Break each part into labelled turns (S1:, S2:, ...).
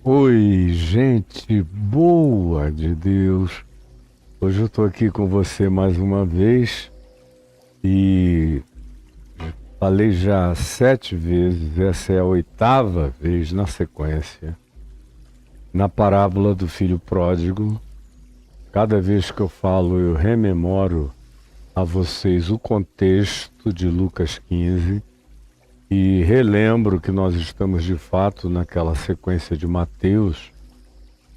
S1: Oi, gente boa de Deus. Hoje eu estou aqui com você mais uma vez e falei já 7 vezes, essa é a 8ª vez na sequência, na parábola do filho pródigo. Cada vez que eu falo, eu rememoro a vocês o contexto de Lucas 15 e relembro que nós estamos de fato naquela sequência de Mateus,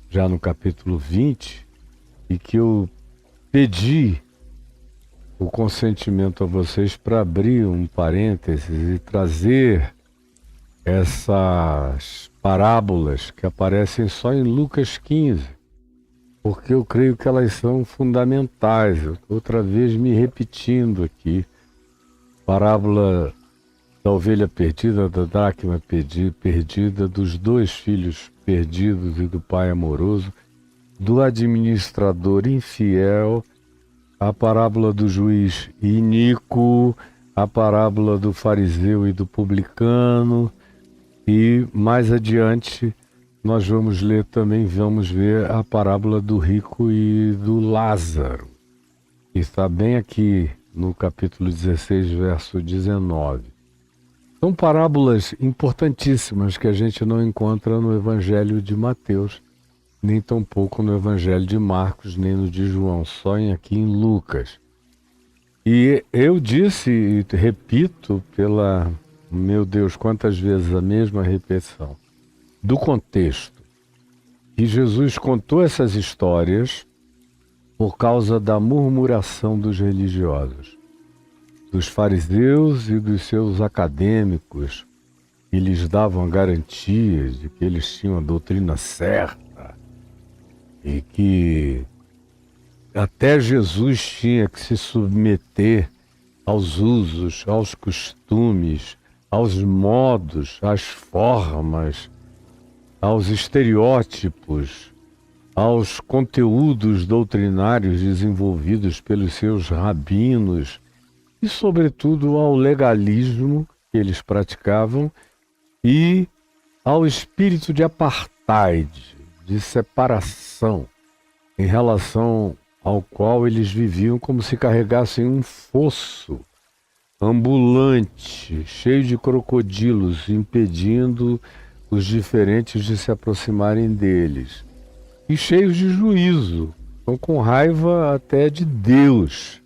S1: já no capítulo 20, e que eu pedi o consentimento a vocês para abrir um parênteses e trazer essas parábolas que aparecem só em Lucas 15, porque eu creio que elas são fundamentais. Outra vez me repetindo aqui, parábola da ovelha perdida, da dracma perdida, dos 2 filhos perdidos e do pai amoroso, do administrador infiel, a parábola do juiz iníquo, a parábola do fariseu e do publicano, e mais adiante nós vamos ler também, vamos ver a parábola do rico e do Lázaro, que está bem aqui no capítulo 16, verso 19. São parábolas importantíssimas que a gente não encontra no Evangelho de Mateus, nem tampouco no Evangelho de Marcos, nem no de João, só aqui em Lucas. E eu disse e repito meu Deus, quantas vezes a mesma repetição, do contexto. E Jesus contou essas histórias por causa da murmuração dos religiosos, dos fariseus e dos seus acadêmicos, que lhes davam garantias de que eles tinham a doutrina certa e que até Jesus tinha que se submeter aos usos, aos costumes, aos modos, às formas, aos estereótipos, aos conteúdos doutrinários desenvolvidos pelos seus rabinos e, sobretudo, ao legalismo que eles praticavam e ao espírito de apartheid, de separação, em relação ao qual eles viviam como se carregassem um fosso ambulante, cheio de crocodilos, impedindo os diferentes de se aproximarem deles. E cheios de juízo, estão com raiva até de Deus,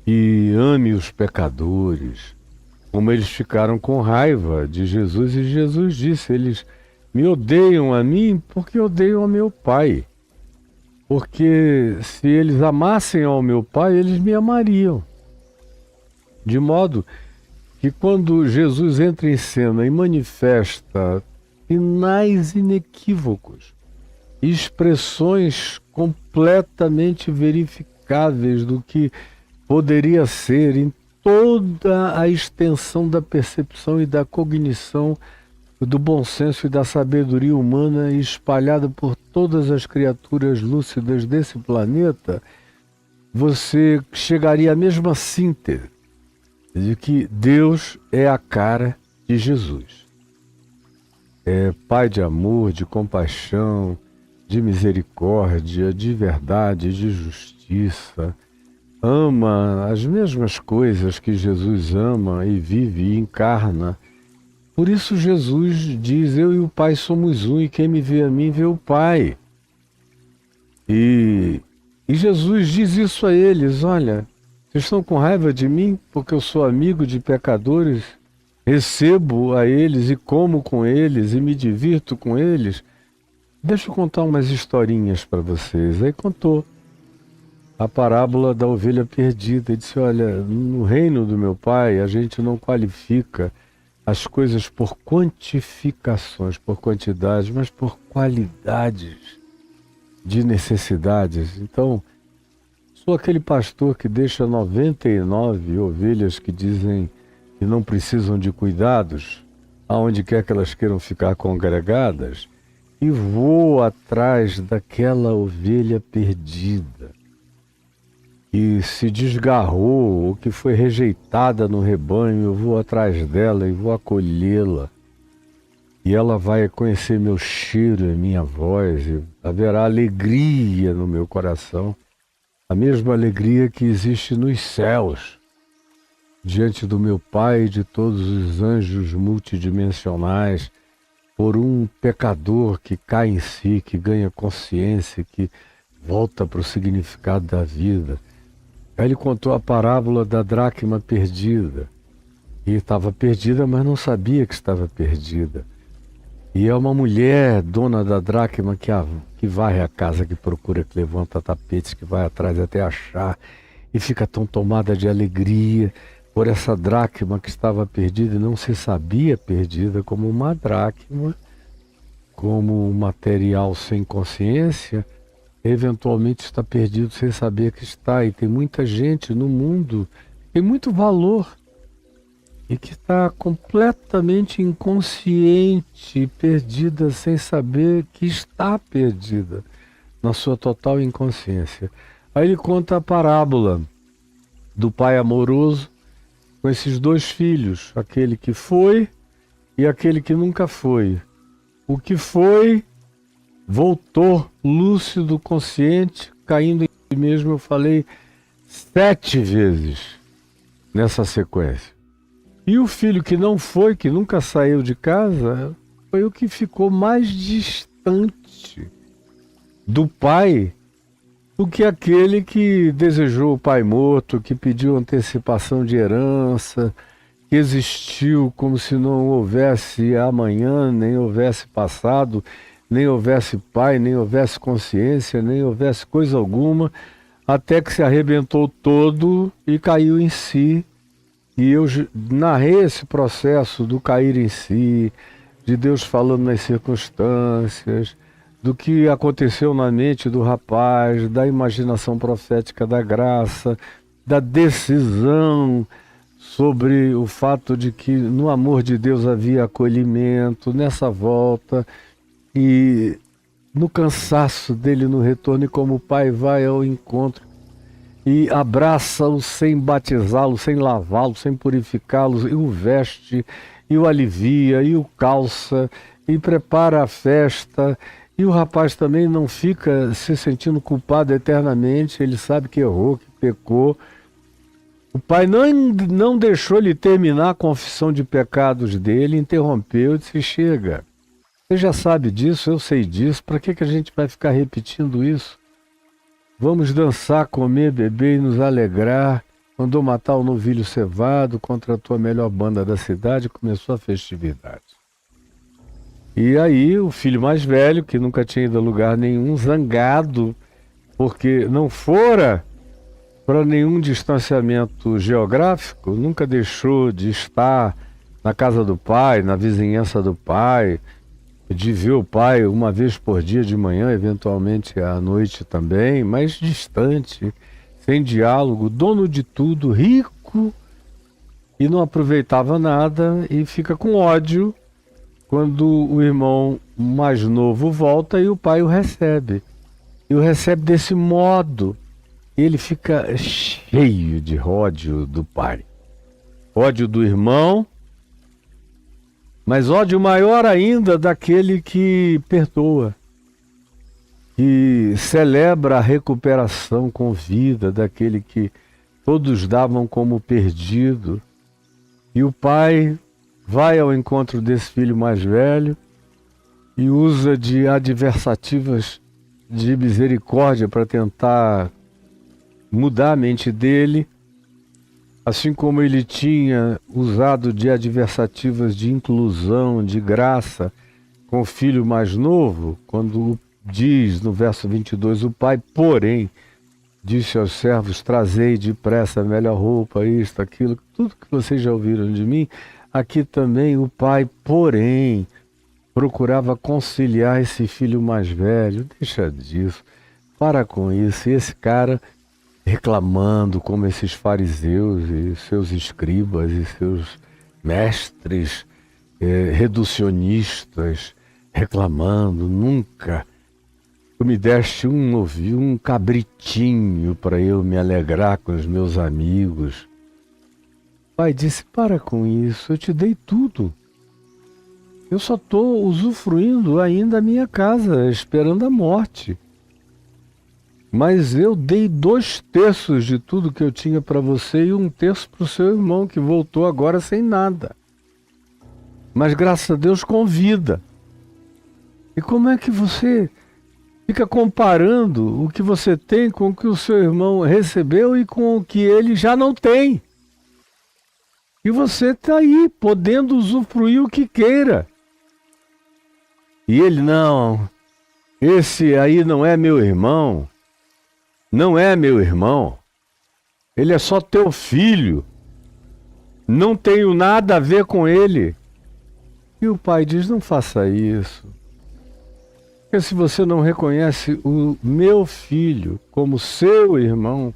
S1: e ame os pecadores, como eles ficaram com raiva de Jesus. E Jesus disse, eles me odeiam a mim porque odeiam a meu Pai. Porque se eles amassem ao meu Pai, eles me amariam. De modo que quando Jesus entra em cena e manifesta sinais inequívocos, expressões completamente verificáveis do que poderia ser em toda a extensão da percepção e da cognição, do bom senso e da sabedoria humana espalhada por todas as criaturas lúcidas desse planeta, você chegaria à mesma síntese de que Deus é a cara de Jesus. É Pai de amor, de compaixão, de misericórdia, de verdade, de justiça. Ama as mesmas coisas que Jesus ama e vive e encarna. Por isso Jesus diz, eu e o Pai somos um, e quem me vê a mim vê o Pai. E Jesus diz isso a eles, olha, vocês estão com raiva de mim porque eu sou amigo de pecadores, recebo a eles e como com eles e me divirto com eles. Deixa eu contar umas historinhas para vocês. Aí contou a parábola da ovelha perdida. Ele disse, olha, no reino do meu Pai a gente não qualifica as coisas por quantificações, por quantidades, mas por qualidades de necessidades. Então, sou aquele pastor que deixa 99 ovelhas que dizem que não precisam de cuidados, aonde quer que elas queiram ficar congregadas, e vou atrás daquela ovelha perdida, que se desgarrou ou que foi rejeitada no rebanho. Eu vou atrás dela e vou acolhê-la. e ela vai conhecer meu cheiro e minha voz, e haverá alegria no meu coração, a mesma alegria que existe nos céus, diante do meu Pai e de todos os anjos multidimensionais, por um pecador que cai em si, que ganha consciência, que volta para o significado da vida. Aí ele contou a parábola da dracma perdida. E estava perdida, mas não sabia que estava perdida. E é uma mulher, dona da dracma, que varre a casa, que procura, que levanta tapetes, que vai atrás até achar, e fica tão tomada de alegria por essa dracma que estava perdida e não se sabia perdida, como uma dracma, como um material sem consciência, eventualmente está perdido sem saber que está. E tem muita gente no mundo, tem muito valor, e que está completamente inconsciente, perdida, sem saber que está perdida, na sua total inconsciência. Aí ele conta a parábola do pai amoroso com esses dois filhos, aquele que foi e aquele que nunca foi. O que foi voltou lúcido, consciente, caindo em si mesmo. Eu falei 7 vezes nessa sequência. E o filho que não foi, que nunca saiu de casa, foi o que ficou mais distante do pai do que aquele que desejou o pai morto, que pediu antecipação de herança, que existiu como se não houvesse amanhã, nem houvesse passado, nem houvesse pai, nem houvesse consciência, nem houvesse coisa alguma, até que se arrebentou todo e caiu em si. E eu narrei esse processo do cair em si, de Deus falando nas circunstâncias, do que aconteceu na mente do rapaz, da imaginação profética da graça, da decisão sobre o fato de que no amor de Deus havia acolhimento nessa volta, e no cansaço dele no retorno, e como o pai vai ao encontro e abraça-o sem batizá-lo, sem lavá-lo, sem purificá-lo, e o veste, e o alivia, e o calça, e prepara a festa. E o rapaz também não fica se sentindo culpado eternamente, ele sabe que errou, que pecou. O pai não deixou ele terminar a confissão de pecados dele, interrompeu e disse: chega, você já sabe disso, eu sei disso, para que a gente vai ficar repetindo isso? Vamos dançar, comer, beber e nos alegrar. Mandou matar o novilho cevado, contratou a melhor banda da cidade e começou a festividade. E aí o filho mais velho, que nunca tinha ido a lugar nenhum, zangado, porque não fora para nenhum distanciamento geográfico, nunca deixou de estar na casa do pai, na vizinhança do pai, de ver o pai uma vez por dia de manhã, eventualmente à noite também, mas distante, sem diálogo, dono de tudo, rico, e não aproveitava nada, e fica com ódio quando o irmão mais novo volta e o pai o recebe. E o recebe desse modo. Ele fica cheio de ódio do pai. Ódio do irmão, mas ódio maior ainda daquele que perdoa, que celebra a recuperação com vida daquele que todos davam como perdido. E o pai vai ao encontro desse filho mais velho e usa de adversativas de misericórdia para tentar mudar a mente dele, assim como ele tinha usado de adversativas de inclusão, de graça, com o filho mais novo, quando diz no verso 22, o pai, porém, disse aos servos: trazei depressa a melhor roupa, isto, aquilo, tudo que vocês já ouviram de mim. Aqui também o pai, porém, procurava conciliar esse filho mais velho. Deixa disso, para com isso. E esse cara reclamando como esses fariseus e seus escribas e seus mestres reducionistas, reclamando: nunca tu me deste um cabritinho para eu me alegrar com os meus amigos. O pai disse: para com isso, eu te dei tudo. Eu só estou usufruindo ainda a minha casa, esperando a morte. Mas eu dei 2/3 de tudo que eu tinha para você e 1/3 para o seu irmão, que voltou agora sem nada. Mas graças a Deus com vida. E como é que você fica comparando o que você tem com o que o seu irmão recebeu e com o que ele já não tem? E você está aí, podendo usufruir o que queira. E ele, não, esse aí não é meu irmão. Não é meu irmão. Ele é só teu filho. Não tenho nada a ver com ele. E o pai diz, não faça isso. Porque se você não reconhece o meu filho como seu irmão,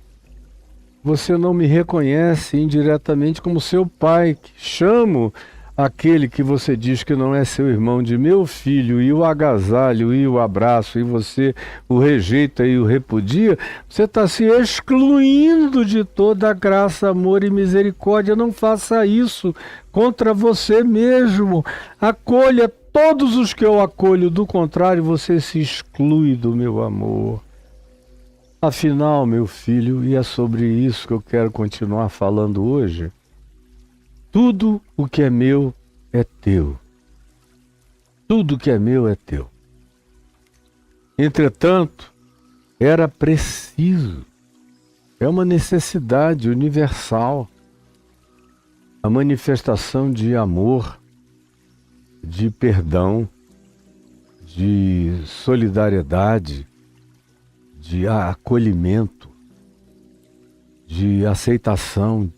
S1: você não me reconhece indiretamente como seu pai, que chamo aquele que você diz que não é seu irmão de meu filho, e o agasalho, e o abraço, e você o rejeita e o repudia, você está se excluindo de toda a graça, amor e misericórdia. Não faça isso contra você mesmo. Acolha todos os que eu acolho, do contrário, você se exclui do meu amor. Afinal, meu filho, e é sobre isso que eu quero continuar falando hoje, tudo o que é meu é teu. Tudo que é meu é teu. Entretanto, era preciso, é uma necessidade universal, a manifestação de amor, de perdão, de solidariedade, de acolhimento, de aceitação,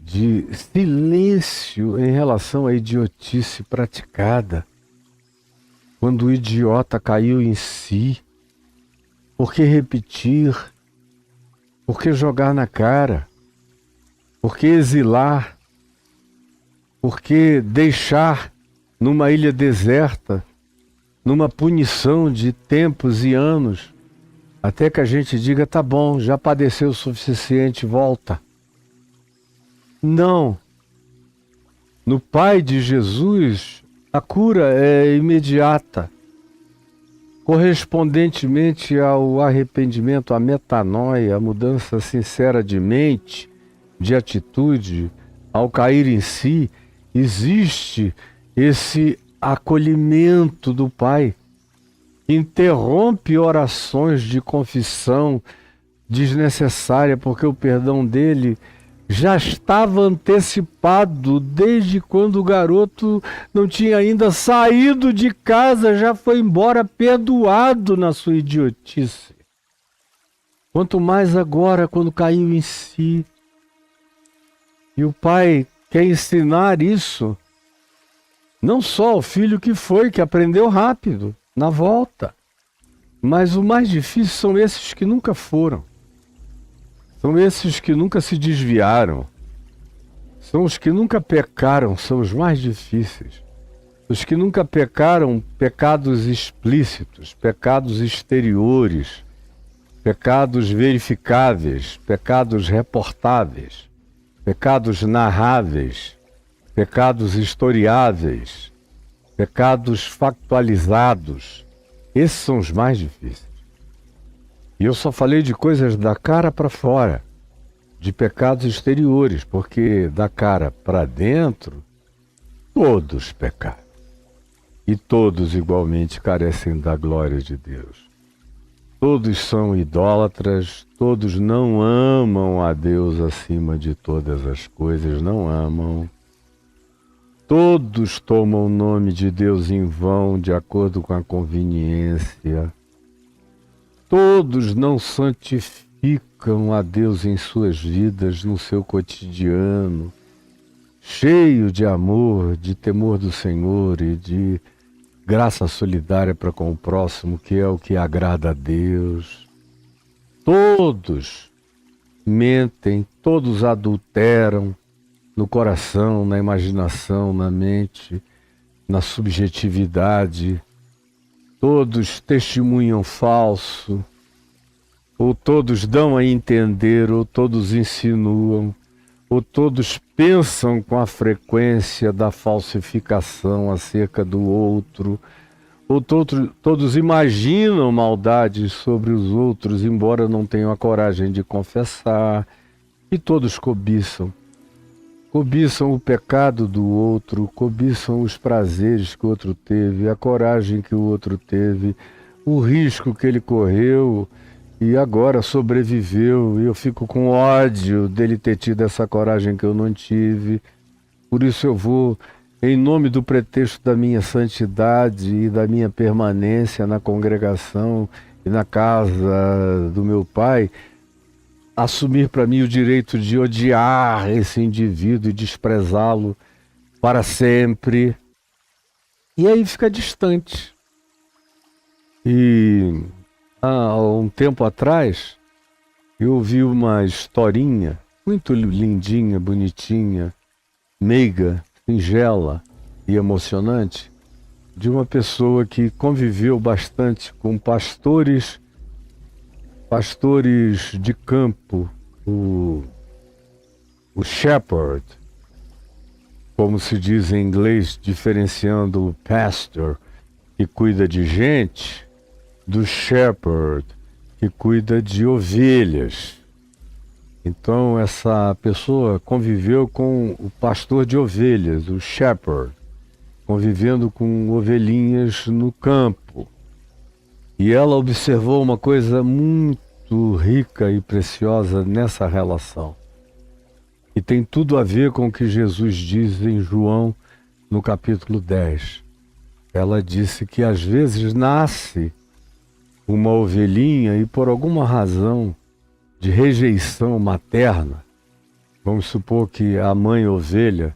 S1: de silêncio em relação à idiotice praticada. Quando o idiota caiu em si, por que repetir? Por que jogar na cara? Por que exilar? Por que deixar numa ilha deserta, numa punição de tempos e anos, até que a gente diga, tá bom, já padeceu o suficiente, volta. Não. No Pai de Jesus, a cura é imediata. Correspondentemente ao arrependimento, à metanoia, à mudança sincera de mente, de atitude, ao cair em si, existe esse acolhimento do Pai. Interrompe orações de confissão desnecessária, porque o perdão dele já estava antecipado desde quando o garoto não tinha ainda saído de casa, já foi embora perdoado na sua idiotice. Quanto mais agora, quando caiu em si. E o pai quer ensinar isso, não só ao filho que aprendeu rápido, na volta. Mas o mais difícil são esses que nunca foram. São esses que nunca se desviaram. São os que nunca pecaram, são os mais difíceis. Os que nunca pecaram pecados explícitos, pecados exteriores, pecados verificáveis, pecados reportáveis, pecados narráveis, pecados historiáveis, pecados factualizados. Esses são os mais difíceis. E eu só falei de coisas da cara para fora, de pecados exteriores, porque da cara para dentro, todos pecaram. E todos igualmente carecem da glória de Deus. Todos são idólatras, todos não amam a Deus acima de todas as coisas, não amam. Todos tomam o nome de Deus em vão, de acordo com a conveniência. Todos não santificam a Deus em suas vidas, no seu cotidiano, cheio de amor, de temor do Senhor e de graça solidária para com o próximo, que é o que agrada a Deus. Todos mentem, todos adulteram no coração, na imaginação, na mente, na subjetividade. Todos testemunham falso, ou todos dão a entender, ou todos insinuam, ou todos pensam com a frequência da falsificação acerca do outro, ou todos imaginam maldades sobre os outros, embora não tenham a coragem de confessar, e todos cobiçam. Cobiçam o pecado do outro, cobiçam os prazeres que o outro teve, a coragem que o outro teve, o risco que ele correu e agora sobreviveu. E eu fico com ódio dele ter tido essa coragem que eu não tive. Por isso eu vou, em nome do pretexto da minha santidade e da minha permanência na congregação e na casa do meu pai, assumir para mim o direito de odiar esse indivíduo e desprezá-lo para sempre. E aí fica distante. E há um tempo atrás eu ouvi uma historinha muito lindinha, bonitinha, meiga, singela e emocionante de uma pessoa que conviveu bastante com pastores de campo, o shepherd, como se diz em inglês, diferenciando o pastor, que cuida de gente, do shepherd, que cuida de ovelhas. Então essa pessoa conviveu com o pastor de ovelhas, o shepherd, convivendo com ovelhinhas no campo. E ela observou uma coisa muito rica e preciosa nessa relação. E tem tudo a ver com o que Jesus diz em João, no capítulo 10. Ela disse que às vezes nasce uma ovelhinha e por alguma razão de rejeição materna, vamos supor que a mãe ovelha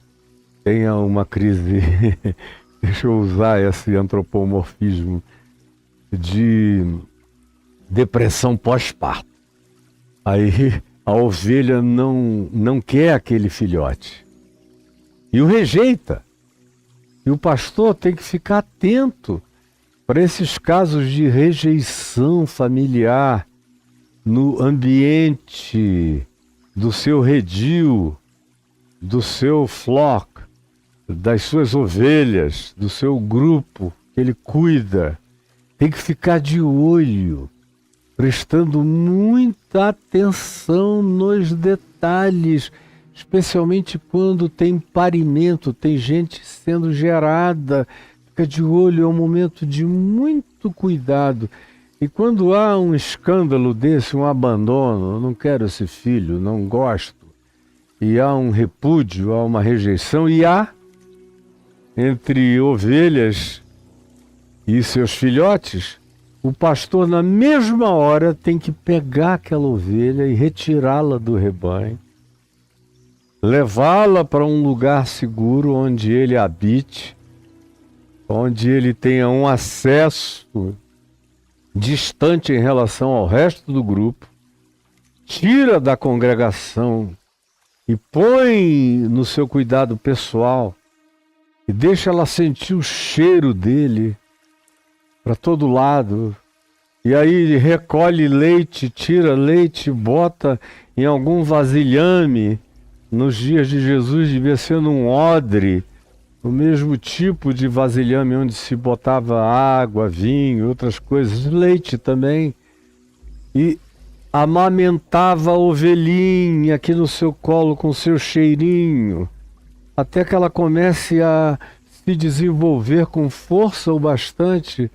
S1: tenha uma crise, deixa eu usar esse antropomorfismo, de depressão pós-parto. Aí a ovelha não quer aquele filhote e o rejeita. E o pastor tem que ficar atento para esses casos de rejeição familiar no ambiente do seu redil, do seu flock, das suas ovelhas, do seu grupo que ele cuida. Tem que ficar de olho, prestando muita atenção nos detalhes, especialmente quando tem parimento, tem gente sendo gerada. Fica de olho, é um momento de muito cuidado. E quando há um escândalo desse, um abandono, eu não quero esse filho, não gosto, e há um repúdio, há uma rejeição, e há entre ovelhas e seus filhotes, o pastor na mesma hora tem que pegar aquela ovelha e retirá-la do rebanho, levá-la para um lugar seguro onde ele habite, onde ele tenha um acesso distante em relação ao resto do grupo, tira da congregação e põe no seu cuidado pessoal e deixa ela sentir o cheiro dele para todo lado, e aí recolhe leite, tira leite, bota em algum vasilhame. Nos dias de Jesus devia ser num odre, o mesmo tipo de vasilhame onde se botava água, vinho, outras coisas, leite também, e amamentava a ovelhinha aqui no seu colo com seu cheirinho, até que ela comece a se desenvolver com força o bastante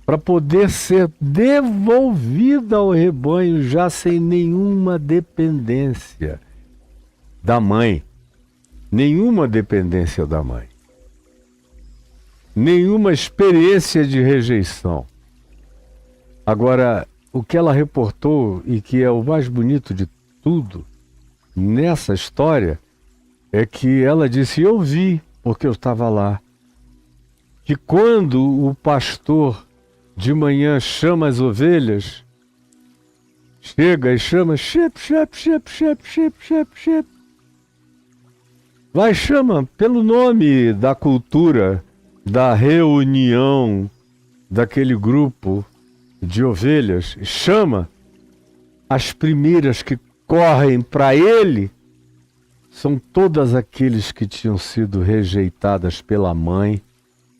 S1: para poder ser devolvida ao rebanho já sem nenhuma dependência da mãe. Nenhuma dependência da mãe. Nenhuma experiência de rejeição. Agora, o que ela reportou, e que é o mais bonito de tudo nessa história, é que ela disse: eu vi, porque eu estava lá, que quando o pastor de manhã chama as ovelhas, chega e chama, shep, shep, shep, shep, shep, shep, shep. Vai, chama pelo nome da cultura, da reunião daquele grupo de ovelhas, chama as primeiras que correm para ele, são todas aqueles que tinham sido rejeitadas pela mãe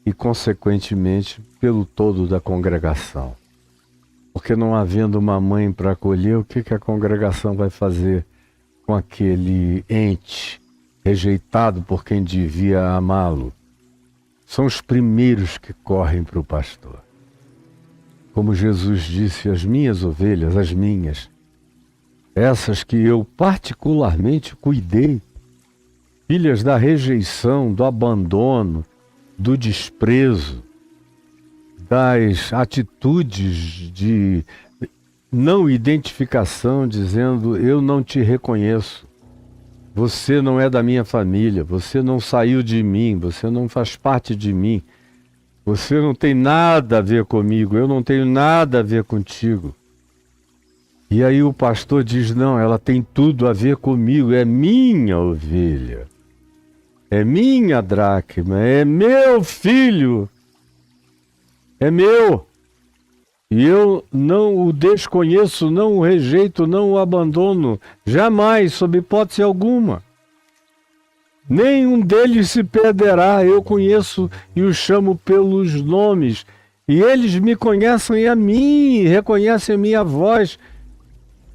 S1: e, consequentemente, pelo todo da congregação. Porque não havendo uma mãe para acolher, o que a congregação vai fazer com aquele ente rejeitado por quem devia amá-lo? São os primeiros que correm para o pastor. Como Jesus disse, as minhas ovelhas, as minhas, essas que eu particularmente cuidei, filhas da rejeição, do abandono, do desprezo, das atitudes de não identificação, dizendo eu não te reconheço, você não é da minha família, você não saiu de mim, você não faz parte de mim, você não tem nada a ver comigo, eu não tenho nada a ver contigo. E aí o pastor diz, não, ela tem tudo a ver comigo, é minha ovelha, é minha dracma, é meu filho, é meu. E eu não o desconheço, não o rejeito, não o abandono, jamais, sob hipótese alguma. Nenhum deles se perderá, eu conheço e os chamo pelos nomes, e eles me conhecem a mim, reconhecem a minha voz.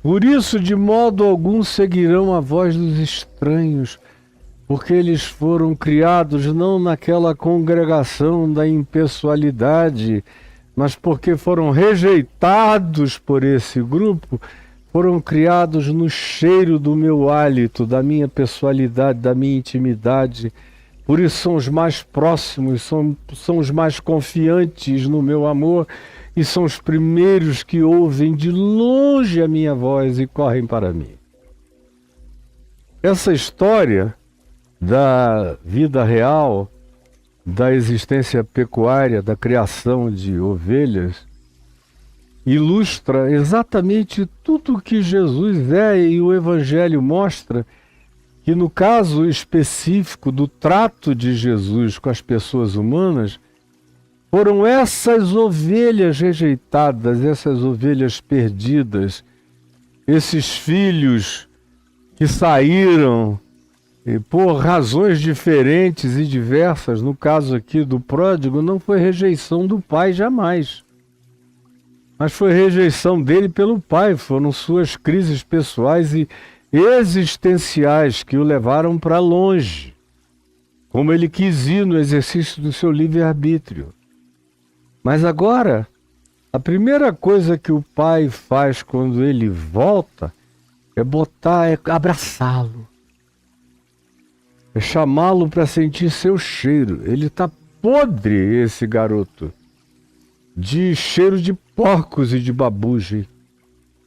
S1: Por isso, de modo algum, seguirão a voz dos estranhos, porque eles foram criados não naquela congregação da impessoalidade, mas porque foram rejeitados por esse grupo, foram criados no cheiro do meu hálito, da minha pessoalidade, da minha intimidade. Por isso são os mais próximos, são os mais confiantes no meu amor e são os primeiros que ouvem de longe a minha voz e correm para mim. Essa história da vida real, da existência pecuária, da criação de ovelhas, ilustra exatamente tudo o que Jesus é, e o Evangelho mostra que no caso específico do trato de Jesus com as pessoas humanas, foram essas ovelhas rejeitadas, essas ovelhas perdidas, esses filhos que saíram por razões diferentes e diversas. No caso aqui do pródigo, não foi rejeição do pai jamais, mas foi rejeição dele pelo pai. Foram suas crises pessoais e existenciais que o levaram para longe, como ele quis ir no exercício do seu livre-arbítrio. Mas agora, a primeira coisa que o pai faz quando ele volta é abraçá-lo, é chamá-lo para sentir seu cheiro. Ele está podre, esse garoto, de cheiro de porcos e de babugem,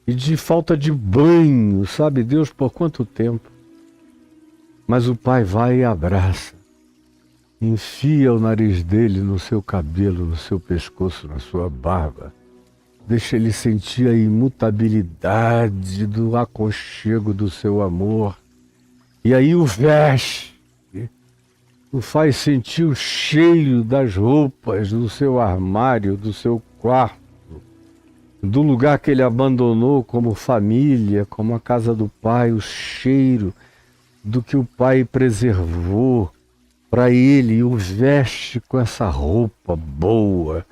S1: e de falta de banho, sabe Deus por quanto tempo. Mas o pai vai e abraça, enfia o nariz dele no seu cabelo, no seu pescoço, na sua barba, deixa ele sentir a imutabilidade do aconchego do seu amor, e aí o veste, o faz sentir o cheiro das roupas do seu armário, do seu quarto, do lugar que ele abandonou como família, como a casa do pai, o cheiro do que o pai preservou para ele, e o veste com essa roupa boa,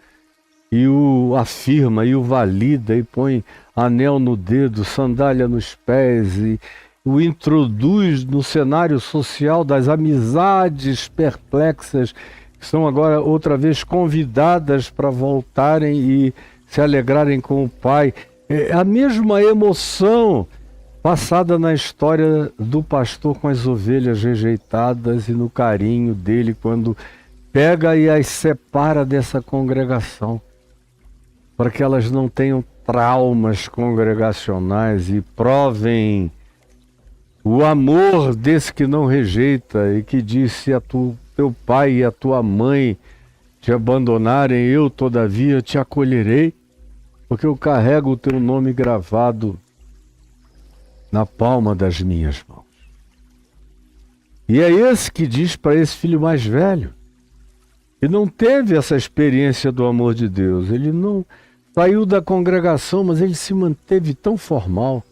S1: e o afirma, e o valida, e põe anel no dedo, sandália nos pés, e o introduz no cenário social das amizades perplexas, que são agora outra vez convidadas para voltarem e se alegrarem com o pai. É a mesma emoção passada na história do pastor com as ovelhas rejeitadas e no carinho dele quando pega e as separa dessa congregação, para que elas não tenham traumas congregacionais e provem o amor desse que não rejeita e que diz: se teu pai e a tua mãe te abandonarem, eu todavia te acolherei, porque eu carrego o teu nome gravado na palma das minhas mãos. E é esse que diz para esse filho mais velho, que não teve essa experiência do amor de Deus. Ele não saiu da congregação, mas ele se manteve tão formal.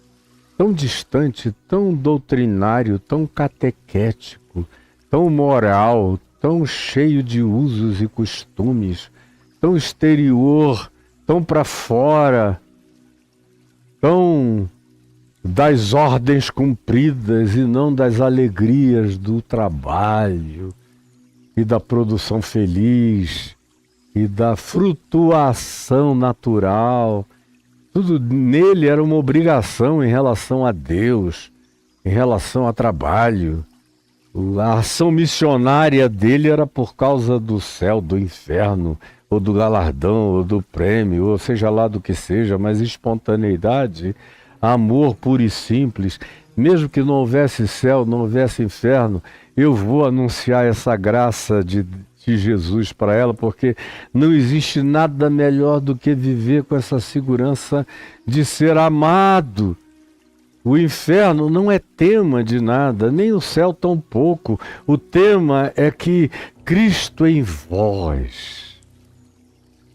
S1: tão distante, tão doutrinário, tão catequético, tão moral, tão cheio de usos e costumes, tão exterior, tão para fora, tão das ordens cumpridas e não das alegrias do trabalho e da produção feliz e da frutuação natural. Tudo nele era uma obrigação em relação a Deus, em relação a trabalho. A ação missionária dele era por causa do céu, do inferno, ou do galardão, ou do prêmio, ou seja lá do que seja, mas espontaneidade, amor puro e simples. Mesmo que não houvesse céu, não houvesse inferno, eu vou anunciar essa graça de Jesus para ela, porque não existe nada melhor do que viver com essa segurança de ser amado. O inferno não é tema de nada, nem o céu tampouco. O tema é que Cristo em vós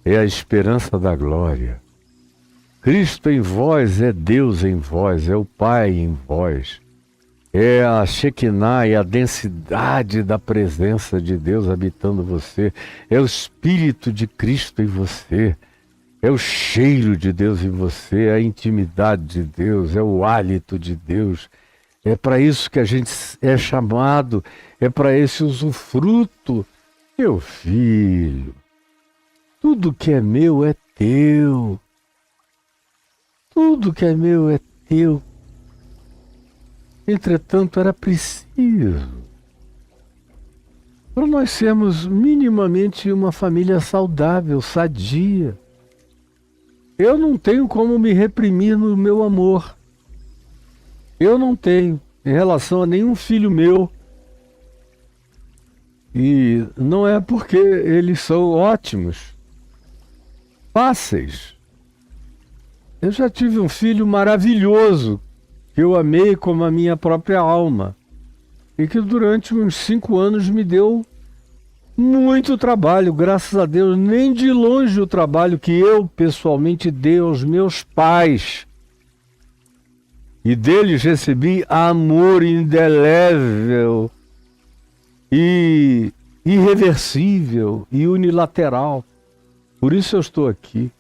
S1: é a esperança da glória. Cristo em vós é Deus em vós, é o Pai em vós. É a Shekinah, é a densidade da presença de Deus habitando você. É o Espírito de Cristo em você. É o cheiro de Deus em você, é a intimidade de Deus, é o hálito de Deus. É para isso que a gente é chamado, é para esse usufruto. Meu filho, tudo que é meu é teu. Tudo que é meu é teu. Entretanto, era preciso, para nós sermos minimamente uma família saudável, sadia. Eu não tenho como me reprimir no meu amor. Eu não tenho, em relação a nenhum filho meu. E não é porque eles são ótimos, fáceis. Eu já tive um filho maravilhoso, que eu amei como a minha própria alma, e que durante uns 5 anos me deu muito trabalho, graças a Deus, nem de longe o trabalho que eu pessoalmente dei aos meus pais. E deles recebi amor indelével e irreversível e unilateral. Por isso eu estou aqui.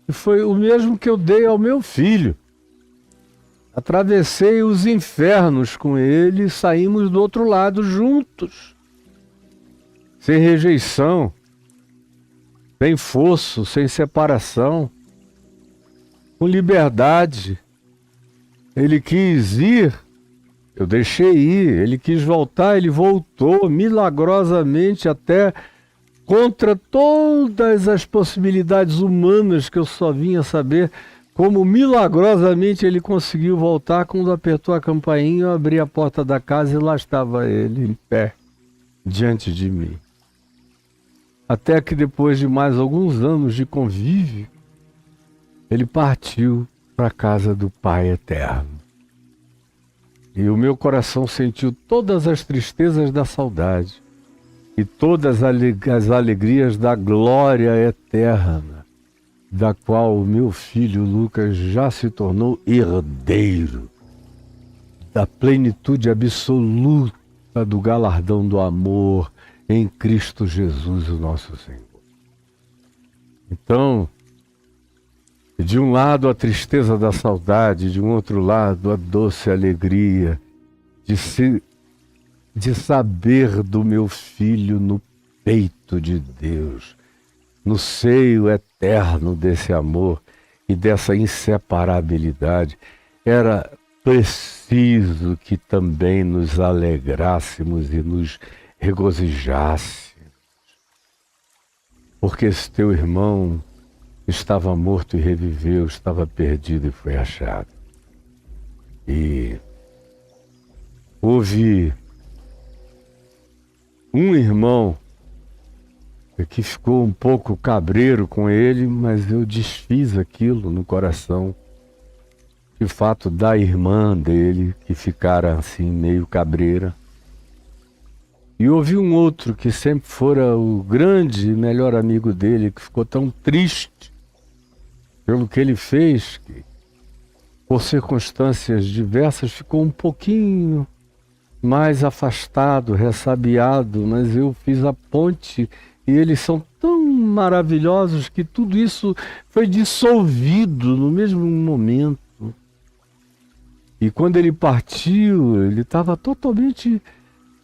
S1: E foi o mesmo que eu dei ao meu filho. Atravessei os infernos com ele e saímos do outro lado juntos. Sem rejeição, sem fosso, sem separação, com liberdade. Ele quis ir, eu deixei ir. Ele quis voltar, ele voltou milagrosamente, até contra todas as possibilidades humanas que eu só vinha saber. Como milagrosamente ele conseguiu voltar. Quando apertou a campainha, eu abri a porta da casa e lá estava ele, em pé, diante de mim. Até que depois de mais alguns anos de convívio, ele partiu para a casa do Pai Eterno. E o meu coração sentiu todas as tristezas da saudade e todas as alegrias da glória eterna, da qual o meu filho Lucas já se tornou herdeiro, da plenitude absoluta do galardão do amor em Cristo Jesus, o nosso Senhor. Então, de um lado a tristeza da saudade, de um outro lado a doce alegria de saber do meu filho no peito de Deus, no seio eterno desse amor e dessa inseparabilidade. Era preciso que também nos alegrássemos e nos regozijássemos, porque esse teu irmão estava morto e reviveu, estava perdido e foi achado. E houve um irmão que ficou um pouco cabreiro com ele, mas eu desfiz aquilo no coração. De fato, da irmã dele, que ficara assim meio cabreira. E houve um outro que sempre fora o grande e melhor amigo dele, que ficou tão triste pelo que ele fez, que por circunstâncias diversas, ficou um pouquinho mais afastado, ressabiado, mas eu fiz a ponte e eles são tão maravilhosos que tudo isso foi dissolvido no mesmo momento. E quando ele partiu, ele estava totalmente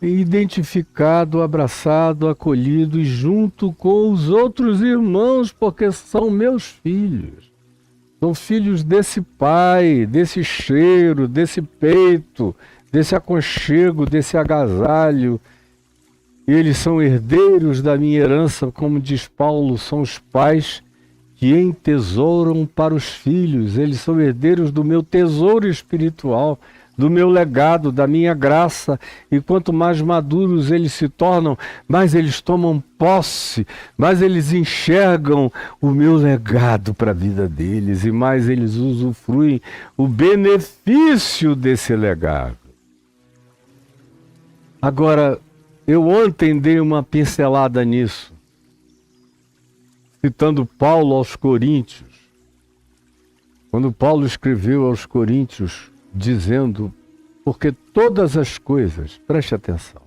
S1: identificado, abraçado, acolhido e junto com os outros irmãos, porque são meus filhos. São filhos desse pai, desse cheiro, desse peito, desse aconchego, desse agasalho. E eles são herdeiros da minha herança, como diz Paulo, são os pais que entesouram para os filhos. Eles são herdeiros do meu tesouro espiritual, do meu legado, da minha graça. E quanto mais maduros eles se tornam, mais eles tomam posse, mais eles enxergam o meu legado para a vida deles e mais eles usufruem o benefício desse legado. Agora, eu ontem dei uma pincelada nisso, citando Paulo aos Coríntios. Quando Paulo escreveu aos Coríntios, dizendo, porque todas as coisas, preste atenção,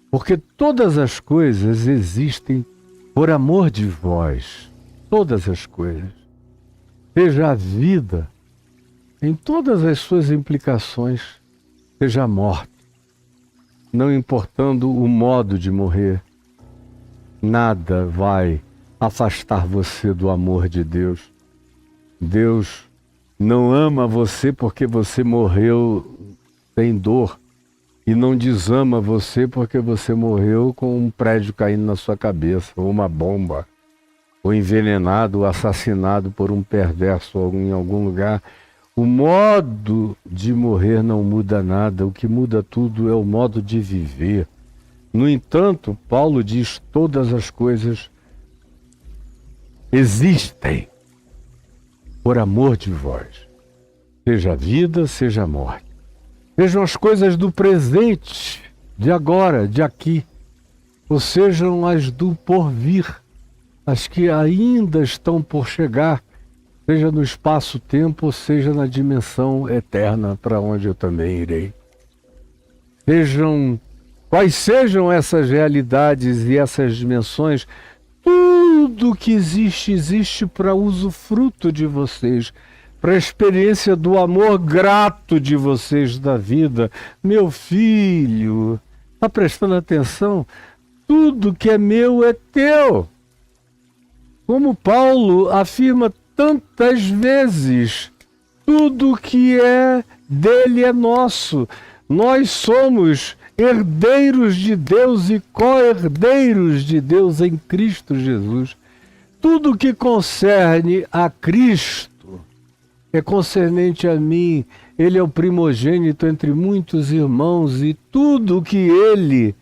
S1: porque todas as coisas existem por amor de vós, todas as coisas, seja a vida, em todas as suas implicações, seja a morte, não importando o modo de morrer, nada vai afastar você do amor de Deus. Deus não ama você porque você morreu sem dor e não desama você porque você morreu com um prédio caindo na sua cabeça, ou uma bomba, ou envenenado, ou assassinado por um perverso em algum lugar. O modo de morrer não muda nada, o que muda tudo é o modo de viver. No entanto, Paulo diz, todas as coisas existem por amor de vós, seja a vida, seja a morte. Sejam as coisas do presente, de agora, de aqui, ou sejam as do porvir, as que ainda estão por chegar, seja no espaço-tempo, ou seja na dimensão eterna, para onde eu também irei. Quais sejam essas realidades e essas dimensões, tudo que existe, existe para usufruto de vocês, para a experiência do amor grato de vocês da vida. Meu filho, está prestando atenção? Tudo que é meu é teu. Como Paulo afirma tantas vezes, tudo que é dele é nosso. Nós somos herdeiros de Deus e co-herdeiros de Deus em Cristo Jesus. Tudo que concerne a Cristo é concernente a mim. Ele é o primogênito entre muitos irmãos e tudo que ele,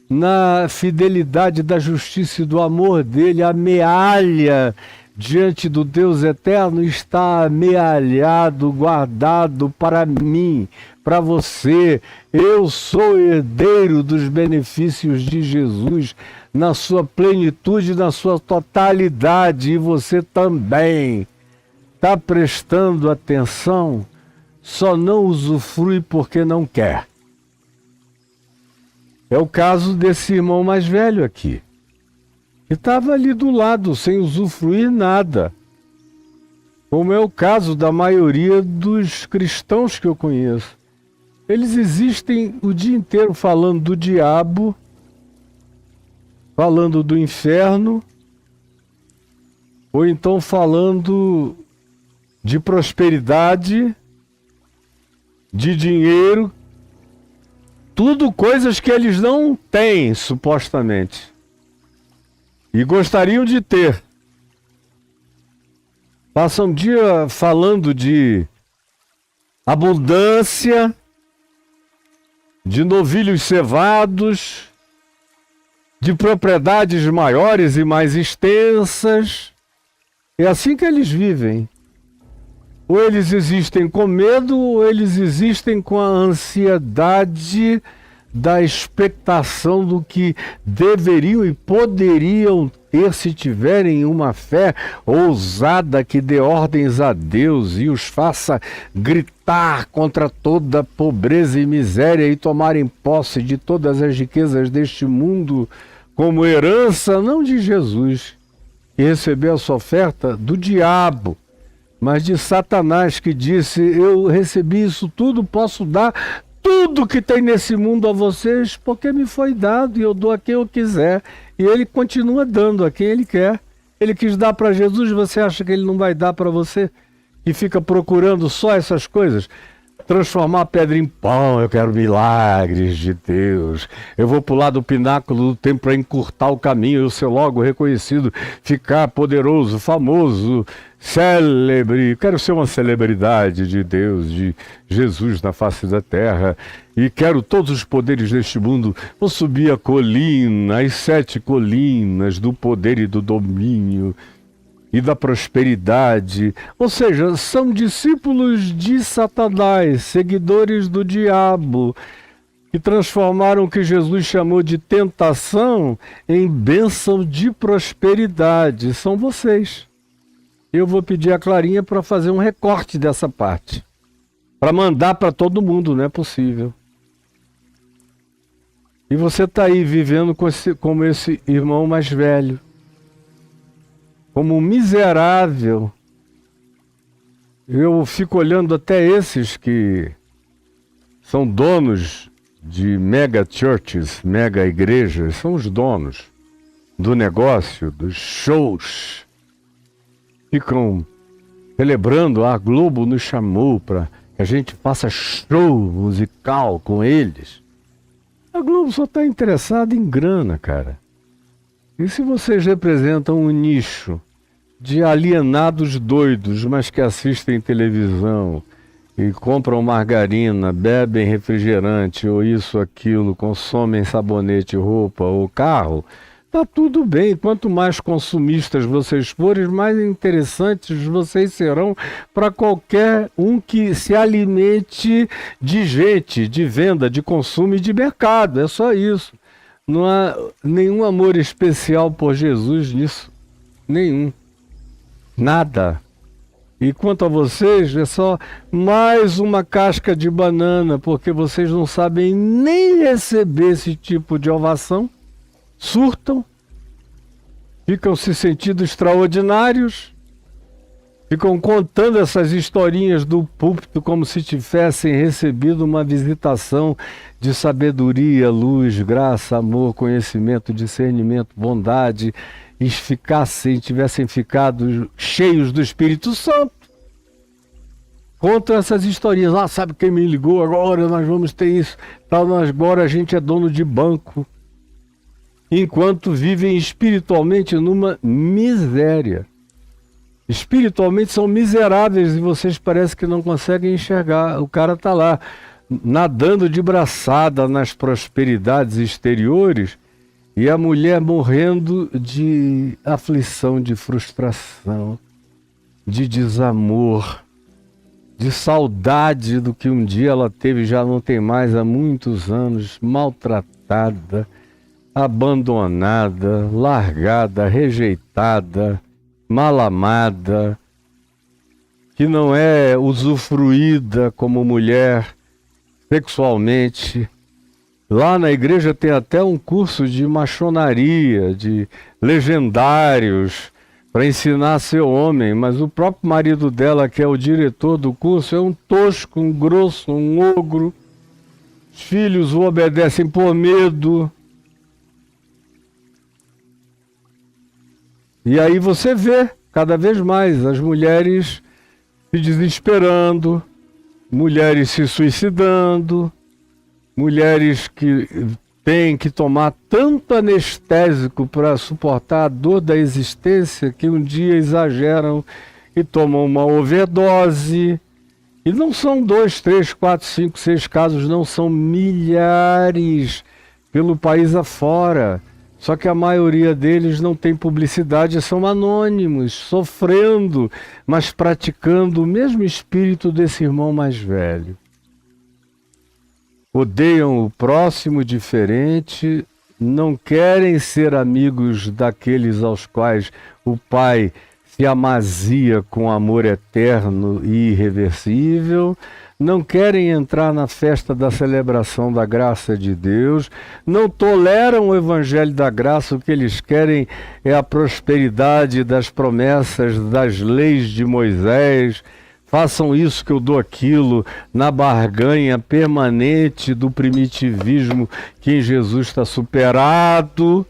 S1: na fidelidade da justiça e do amor dele, amealha diante do Deus eterno, está amealhado, guardado para mim, para você. Eu sou herdeiro dos benefícios de Jesus na sua plenitude, na sua totalidade, e você também. Está prestando atenção? Só não usufrui porque não quer. É o caso desse irmão mais velho aqui, que estava ali do lado, sem usufruir nada. Como é o caso da maioria dos cristãos que eu conheço. Eles existem o dia inteiro falando do diabo, falando do inferno, ou então falando de prosperidade, de dinheiro, tudo coisas que eles não têm, supostamente, e gostariam de ter. Passam um dia falando de abundância, de novilhos cevados, de propriedades maiores e mais extensas. É assim que eles vivem. Ou eles existem com medo, ou eles existem com a ansiedade da expectação do que deveriam e poderiam ter se tiverem uma fé ousada que dê ordens a Deus e os faça gritar contra toda pobreza e miséria e tomarem posse de todas as riquezas deste mundo como herança, não de Jesus, que recebeu essa oferta do diabo, mas de Satanás, que disse: eu recebi isso tudo, posso dar tudo que tem nesse mundo a vocês, porque me foi dado e eu dou a quem eu quiser. E ele continua dando a quem ele quer. Ele quis dar para Jesus, você acha que ele não vai dar para você? E fica procurando só essas coisas? Transformar a pedra em pão, eu quero milagres de Deus. Eu vou pular do pináculo do templo para encurtar o caminho, eu ser logo reconhecido, ficar poderoso, famoso, célebre. Quero ser uma celebridade de Deus, de Jesus na face da terra. E quero todos os poderes deste mundo. Vou subir a colina, as 7 colinas do poder e do domínio e da prosperidade. Ou seja, são discípulos de Satanás, seguidores do diabo, que transformaram o que Jesus chamou de tentação em bênção de prosperidade. São vocês. Eu vou pedir a Clarinha para fazer um recorte dessa parte, para mandar para todo mundo, não é possível. E você está aí vivendo como esse irmão mais velho, como um miserável. Eu fico olhando até esses que são donos de mega churches, mega igrejas, são os donos do negócio, dos shows. Ficam celebrando, a Globo nos chamou para que a gente faça show musical com eles. A Globo só está interessada em grana, cara. E se vocês representam um nicho de alienados doidos, mas que assistem televisão e compram margarina, bebem refrigerante ou isso, aquilo, consomem sabonete, roupa ou carro, tá tudo bem. Quanto mais consumistas vocês forem, mais interessantes vocês serão para qualquer um que se alimente de gente, de venda, de consumo e de mercado. É só isso. Não há nenhum amor especial por Jesus nisso. Nenhum. Nada. E quanto a vocês, é só mais uma casca de banana, porque vocês não sabem nem receber esse tipo de ovação. Surtam. Ficam se sentindo extraordinários. Ficam contando essas historinhas do púlpito como se tivessem recebido uma visitação de sabedoria, luz, graça, amor, conhecimento, discernimento, bondade, e tivessem ficado cheios do Espírito Santo. Contam essas historinhas. Ah, sabe quem me ligou? Agora nós vamos ter isso. Agora a gente é dono de banco. Enquanto vivem espiritualmente numa miséria. Espiritualmente são miseráveis e vocês parecem que não conseguem enxergar. O cara está lá nadando de braçada nas prosperidades exteriores e a mulher morrendo de aflição, de frustração, de desamor, de saudade do que um dia ela teve, já não tem mais há muitos anos, maltratada, abandonada, largada, rejeitada, mal amada, que não é usufruída como mulher sexualmente. Lá na igreja tem até um curso de maçonaria, de legendários, para ensinar a ser homem, mas o próprio marido dela, que é o diretor do curso, é um tosco, um grosso, um ogro. Os filhos o obedecem por medo. E aí você vê cada vez mais as mulheres se desesperando, mulheres se suicidando, mulheres que têm que tomar tanto anestésico para suportar a dor da existência que um dia exageram e tomam uma overdose. E não são 2, 3, 4, 5, 6 casos, não, são milhares pelo país afora. Só que a maioria deles não tem publicidade, são anônimos, sofrendo, mas praticando o mesmo espírito desse irmão mais velho. odeiam o próximo diferente, não querem ser amigos daqueles aos quais o Pai se amazia com amor eterno e irreversível, não querem entrar na festa da celebração da graça de Deus, não toleram o evangelho da graça, o que eles querem é a prosperidade das promessas, das leis de Moisés. Façam isso que eu dou aquilo, na barganha permanente do primitivismo que em Jesus está superado.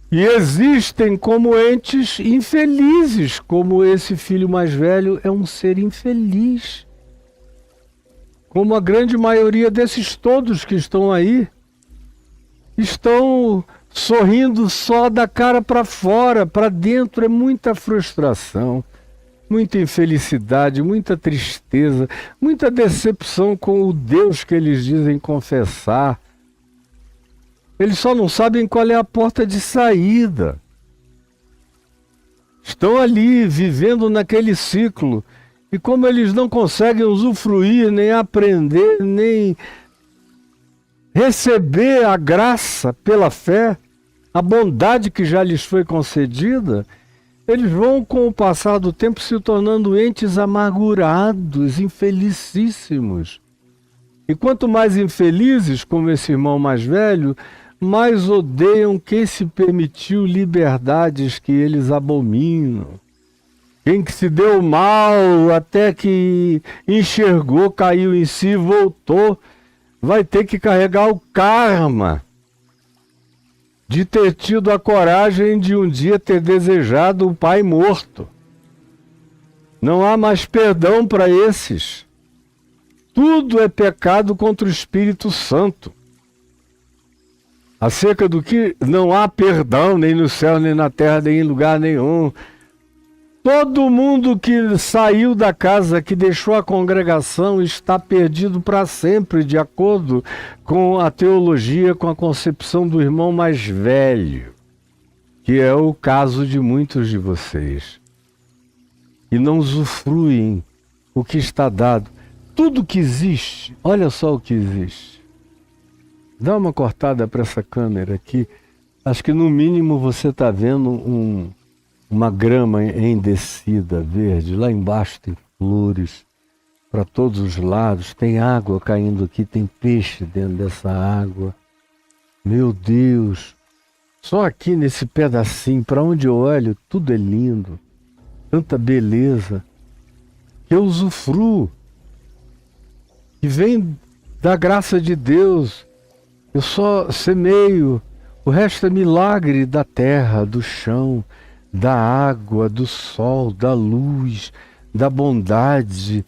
S1: E existem como entes infelizes, como esse filho mais velho é um ser infeliz. Como a grande maioria desses todos que estão aí, estão sorrindo só da cara para fora, para dentro é muita frustração. Muita infelicidade, muita tristeza, muita decepção com o Deus que eles dizem confessar. Eles só não sabem qual é a porta de saída. Estão ali vivendo naquele ciclo. E como eles não conseguem usufruir, nem aprender, nem receber a graça pela fé, a bondade que já lhes foi concedida, eles vão, com o passar do tempo, se tornando entes amargurados, infelicíssimos. E quanto mais infelizes, como esse irmão mais velho, mais odeiam quem se permitiu liberdades que eles abominam. Quem que se deu mal até que enxergou, caiu em si, voltou, vai ter que carregar o karma de ter tido a coragem de um dia ter desejado o pai morto. Não há mais perdão para esses. Tudo é pecado contra o Espírito Santo. Acerca do que não há perdão nem no céu, nem na terra, nem em lugar nenhum. Todo mundo que saiu da casa, que deixou a congregação, está perdido para sempre, de acordo com a teologia, com a concepção do irmão mais velho, que é o caso de muitos de vocês. E não usufruem o que está dado. Tudo que existe, olha só o que existe. Dá uma cortada para essa câmera aqui. Acho que no mínimo você está vendo uma grama em descida verde. Lá embaixo tem flores para todos os lados. Tem água caindo aqui, tem peixe dentro dessa água. Meu Deus! Só aqui nesse pedacinho, para onde eu olho, tudo é lindo. Tanta beleza. Que eu usufruo. Que vem da graça de Deus. Eu só semeio. O resto é milagre da terra, do chão, da água, do sol, da luz, da bondade,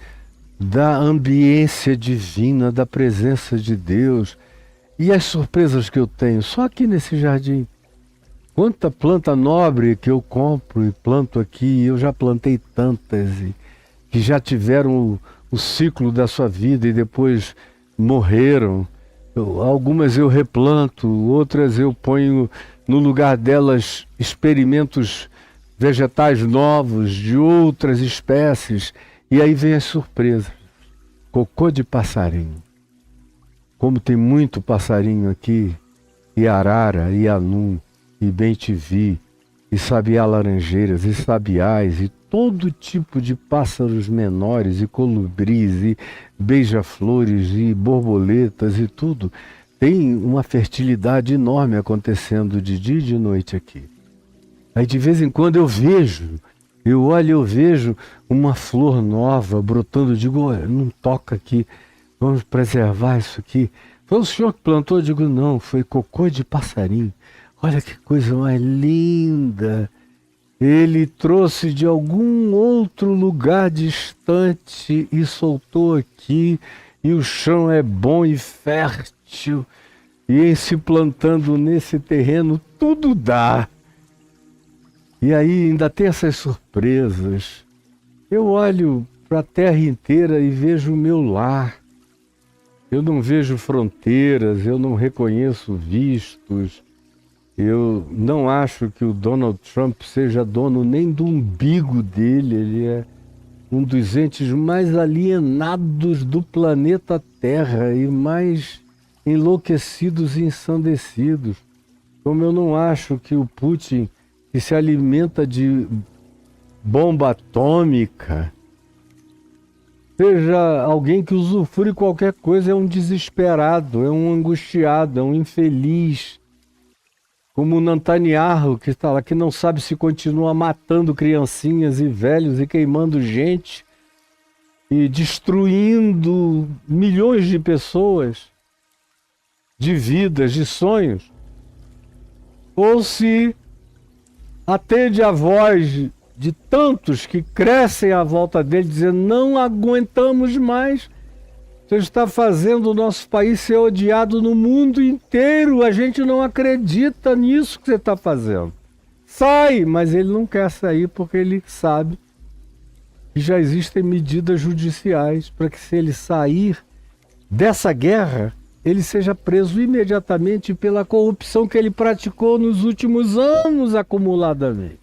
S1: da ambiência divina, da presença de Deus. E as surpresas que eu tenho, só aqui nesse jardim. Quanta planta nobre que eu compro e planto aqui, eu já plantei tantas, que já tiveram o ciclo da sua vida e depois morreram. Algumas eu replanto, outras eu ponho no lugar delas experimentos vegetais novos, de outras espécies, e aí vem as surpresas. Cocô de passarinho. Como tem muito passarinho aqui, e arara, e anum, e bem-te-vi, e sabiá-laranjeiras, e sabiás, e todo tipo de pássaros menores, e colibris, e beija-flores, e borboletas, e tudo. Tem uma fertilidade enorme acontecendo de dia e de noite aqui. Aí de vez em quando eu olho e eu vejo uma flor nova brotando, digo, não toca aqui, vamos preservar isso aqui. Foi o senhor que plantou? Eu digo, não, foi cocô de passarinho. Olha que coisa mais linda. Ele trouxe de algum outro lugar distante e soltou aqui, e o chão é bom e fértil, e em se plantando nesse terreno tudo dá. E aí ainda tem essas surpresas. Eu olho para a terra inteira e vejo o meu lar. Eu não vejo fronteiras, eu não reconheço vistos. Eu não acho que o Donald Trump seja dono nem do umbigo dele. Ele é um dos entes mais alienados do planeta Terra e mais enlouquecidos e ensandecidos. Como eu não acho que o Putin, que se alimenta de bomba atômica, seja alguém que usufrui qualquer coisa, é um desesperado, é um angustiado, é um infeliz. Como o Netanyahu, que está lá, que não sabe se continua matando criancinhas e velhos e queimando gente e destruindo milhões de pessoas, de vidas, de sonhos. Ou se atende a voz de tantos que crescem à volta dele, dizendo: não aguentamos mais, você está fazendo o nosso país ser odiado no mundo inteiro, a gente não acredita nisso que você está fazendo. Sai! Mas ele não quer sair porque ele sabe que já existem medidas judiciais para que, se ele sair dessa guerra, ele seja preso imediatamente pela corrupção que ele praticou nos últimos anos acumuladamente.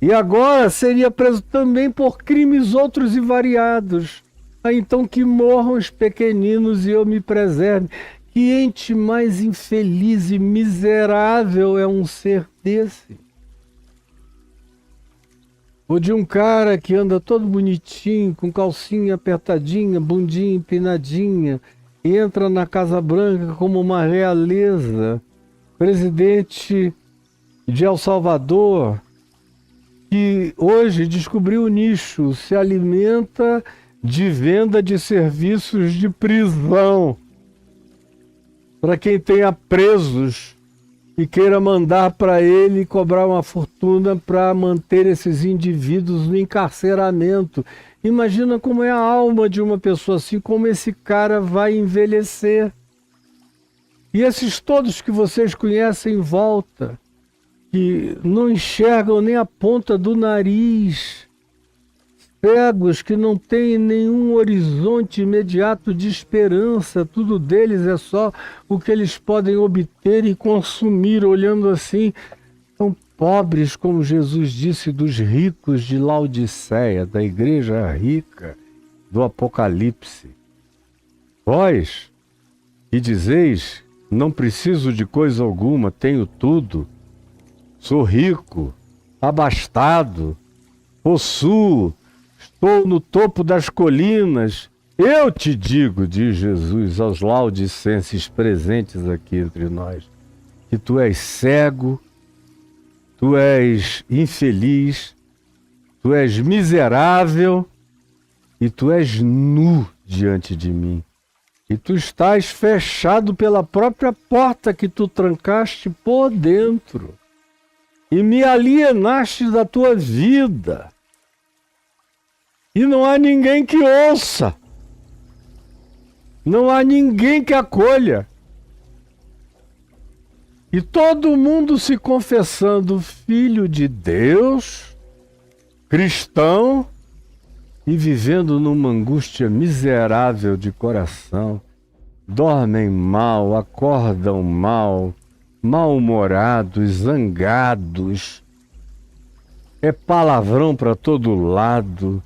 S1: E agora seria preso também por crimes outros e variados. Então que morram os pequeninos e eu me preserve. Que ente mais infeliz e miserável é um ser desse? Ou de um cara que anda todo bonitinho, com calcinha apertadinha, bundinha empinadinha, e entra na Casa Branca como uma realeza, presidente de El Salvador, que hoje descobriu o nicho, se alimenta de venda de serviços de prisão para quem tenha presos e queira mandar para ele cobrar uma fortuna para manter esses indivíduos no encarceramento. Imagina como é a alma de uma pessoa assim, como esse cara vai envelhecer. E esses todos que vocês conhecem em volta, que não enxergam nem a ponta do nariz, cegos que não têm nenhum horizonte imediato de esperança, tudo deles é só o que eles podem obter e consumir, olhando assim, são pobres, como Jesus disse dos ricos de Laodiceia, da igreja rica do Apocalipse. Vós, que dizeis: não preciso de coisa alguma, tenho tudo, sou rico, abastado, possuo, estou no topo das colinas. Eu te digo, diz Jesus aos laodicenses presentes aqui entre nós, que tu és cego, tu és infeliz, tu és miserável e tu és nu diante de mim. E tu estás fechado pela própria porta que tu trancaste por dentro e me alienaste da tua vida. E não há ninguém que ouça. Não há ninguém que acolha. E todo mundo se confessando filho de Deus, cristão, e vivendo numa angústia miserável de coração. Dormem mal, acordam mal, mal-humorados, zangados. É palavrão para todo lado.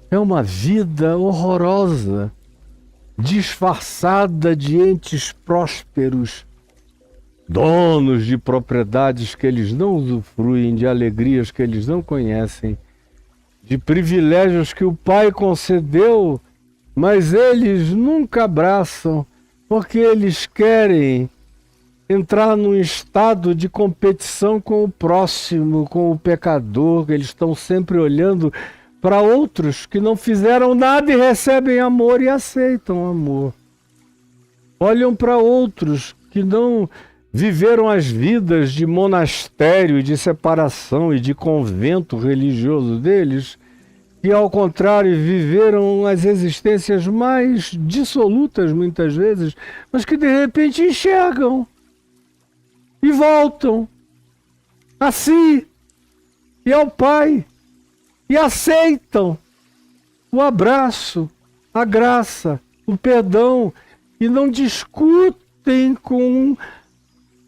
S1: É uma vida horrorosa, disfarçada de entes prósperos, donos de propriedades que eles não usufruem, de alegrias que eles não conhecem, de privilégios que o Pai concedeu, mas eles nunca abraçam, porque eles querem entrar num estado de competição com o próximo, com o pecador. Eles estão sempre olhando para outros que não fizeram nada e recebem amor e aceitam amor. Olham para outros que não viveram as vidas de monastério, de separação e de convento religioso deles, que ao contrário viveram as existências mais dissolutas muitas vezes, mas que de repente enxergam e voltam a si e ao Pai. E aceitam o abraço, a graça, o perdão, e não discutem com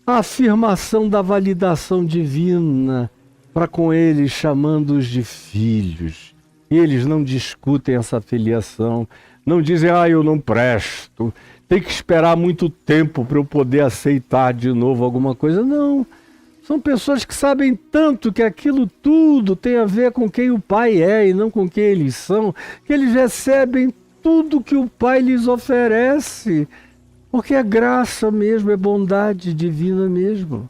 S1: a afirmação da validação divina para com eles, chamando-os de filhos. E eles não discutem essa filiação, não dizem, eu não presto, tem que esperar muito tempo para eu poder aceitar de novo alguma coisa. Não, são pessoas que sabem tanto que aquilo tudo tem a ver com quem o Pai é e não com quem eles são, que eles recebem tudo que o Pai lhes oferece, porque é graça mesmo, é bondade divina mesmo.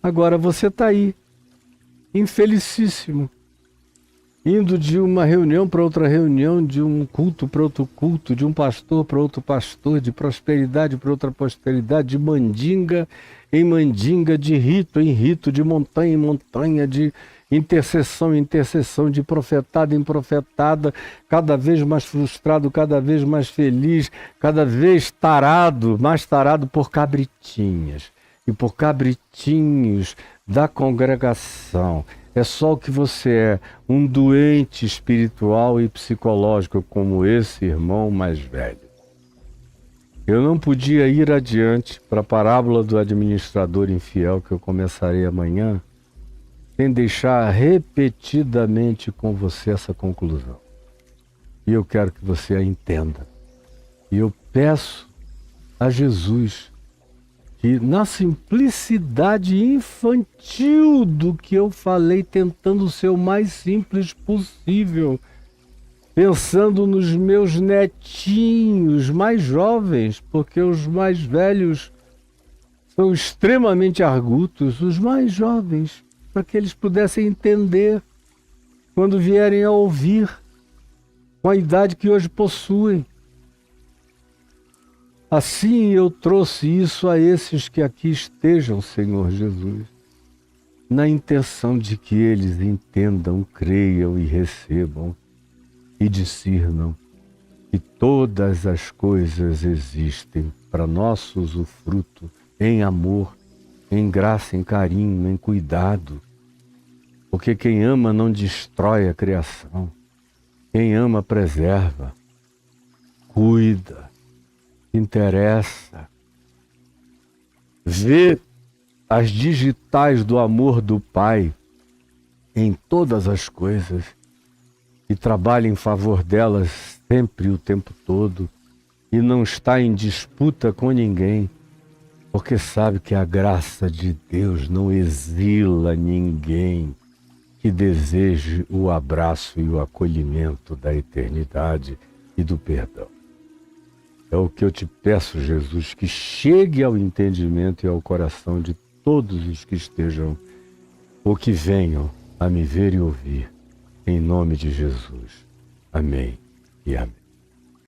S1: Agora você está aí, infelicíssimo, indo de uma reunião para outra reunião, de um culto para outro culto, de um pastor para outro pastor, de prosperidade para outra prosperidade, de mandinga em mandinga, de rito em rito, de montanha em montanha, de intercessão em intercessão, de profetada em profetada, cada vez mais frustrado, cada vez mais feliz, cada vez mais tarado por cabritinhas e por cabritinhos da congregação. É só o que você é, um doente espiritual e psicológico como esse irmão mais velho. Eu não podia ir adiante para a parábola do administrador infiel que eu começarei amanhã, sem deixar repetidamente com você essa conclusão. E eu quero que você a entenda. E eu peço a Jesus que, na simplicidade infantil do que eu falei, tentando ser o mais simples possível, pensando nos meus netinhos mais jovens, porque os mais velhos são extremamente argutos, os mais jovens, para que eles pudessem entender quando vierem a ouvir, com a idade que hoje possuem. Assim eu trouxe isso a esses que aqui estejam, Senhor Jesus, na intenção de que eles entendam, creiam e recebam e discernam que todas as coisas existem para nosso usufruto em amor, em graça, em carinho, em cuidado. Porque quem ama não destrói a criação. Quem ama preserva, cuida, interessa, vê as digitais do amor do Pai em todas as coisas e trabalha em favor delas sempre, o tempo todo, e não está em disputa com ninguém, porque sabe que a graça de Deus não exila ninguém que deseje o abraço e o acolhimento da eternidade e do perdão. É o que eu te peço, Jesus, que chegue ao entendimento e ao coração de todos os que estejam ou que venham a me ver e ouvir. Em nome de Jesus. Amém e amém.